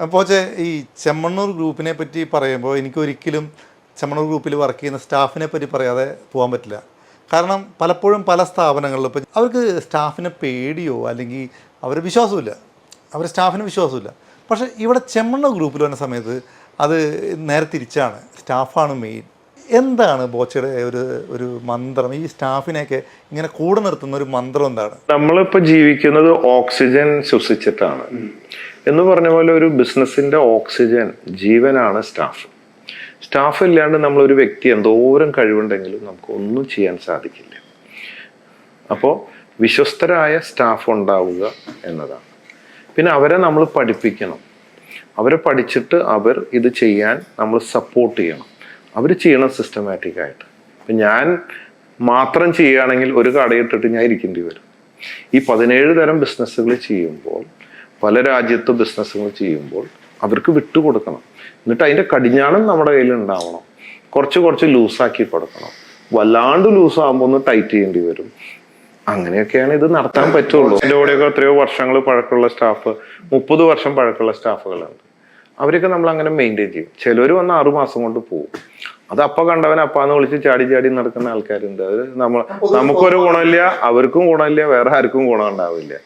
അപ്പോൾ ഈ ചെമ്മണ്ണൂർ ഗ്രൂപ്പിനെ പറ്റി പറയുമ്പോൾ എനിക്കൊരിക്കലും ചെമ്മണ്ണൂർ ഗ്രൂപ്പിൽ വർക്ക് ചെയ്യുന്ന സ്റ്റാഫിനെ പറ്റി പറയാതെ പോകാൻ പറ്റില്ല. കാരണം പലപ്പോഴും പല സ്ഥാപനങ്ങളിലും ഇപ്പം അവർക്ക് സ്റ്റാഫിനെ പേടിയോ അല്ലെങ്കിൽ അവർ വിശ്വാസമില്ല, അവർ സ്റ്റാഫിന് വിശ്വാസമില്ല. പക്ഷേ ഇവിടെ ചെമ്മണ്ണൂർ ഗ്രൂപ്പിൽ വന്ന സമയത്ത് അത് നേരെ തിരിച്ചാണ്, സ്റ്റാഫാണ് മെയിൻ. എന്താണ് ബോച്ചയുടെ ഒരു മന്ത്രം, ഈ സ്റ്റാഫിനെയൊക്കെ ഇങ്ങനെ കൂടെ നിർത്തുന്ന ഒരു മന്ത്രം എന്താണ്? നമ്മളിപ്പോൾ ജീവിക്കുന്നത് ഓക്സിജൻ ശ്വസിച്ചിട്ടാണ് എന്ന് പറഞ്ഞ പോലെ ഒരു ബിസിനസിന്റെ ഓക്സിജൻ ജീവനാണ് സ്റ്റാഫ്. സ്റ്റാഫ് ഇല്ലാണ്ട് നമ്മളൊരു വ്യക്തി എന്തോരം കഴിവുണ്ടെങ്കിലും നമുക്ക് ഒന്നും ചെയ്യാൻ സാധിക്കില്ല. അപ്പോൾ വിശ്വസ്തരായ സ്റ്റാഫ് ഉണ്ടാവുക എന്നതാണ്. പിന്നെ അവരെ നമ്മൾ പഠിപ്പിക്കണം. അവരെ പഠിച്ചിട്ട് അവർ ഇത് ചെയ്യാൻ നമ്മൾ സപ്പോർട്ട് ചെയ്യണം. അവർ ചെയ്യണം സിസ്റ്റമാറ്റിക് ആയിട്ട്. ഇപ്പം ഞാൻ മാത്രം ചെയ്യുകയാണെങ്കിൽ ഒരു കടയിട്ടിട്ട് ഞാൻ ഇരിക്കേണ്ടി വരും. ഈ 17 തരം ബിസിനസ്സുകൾ ചെയ്യുമ്പോൾ, പല രാജ്യത്ത് ബിസിനസ്സുകൾ ചെയ്യുമ്പോൾ അവർക്ക് വിട്ടുകൊടുക്കണം. എന്നിട്ട് അതിൻ്റെ കടിഞ്ഞാണം നമ്മുടെ കയ്യിൽ ഉണ്ടാവണം. കുറച്ച് ലൂസാക്കി കൊടുക്കണം. വല്ലാണ്ട് ലൂസാകുമ്പോൾ ഒന്ന് ടൈറ്റ് ചെയ്യേണ്ടി വരും. അങ്ങനെയൊക്കെയാണ് ഇത് നടത്താൻ പറ്റുള്ളൂ. എൻ്റെ കൂടെയൊക്കെ എത്രയോ വർഷങ്ങൾ പഴക്കമുള്ള സ്റ്റാഫ്, 30 വർഷം പഴക്കമുള്ള സ്റ്റാഫുകളുണ്ട്. അവരൊക്കെ നമ്മൾ അങ്ങനെ മെയിൻറ്റെയിൻ ചെയ്യും. ചിലർ വന്ന് 6 മാസം കൊണ്ട് പോകും. അത് അപ്പ കണ്ടവൻ അപ്പാന്ന് വിളിച്ച് ചാടി നടക്കുന്ന ആൾക്കാരുണ്ട്. അത് നമുക്കൊരു ഗുണമില്ല, അവർക്കും ഗുണമില്ല, വേറെ ആർക്കും ഗുണം ഉണ്ടാവില്ല.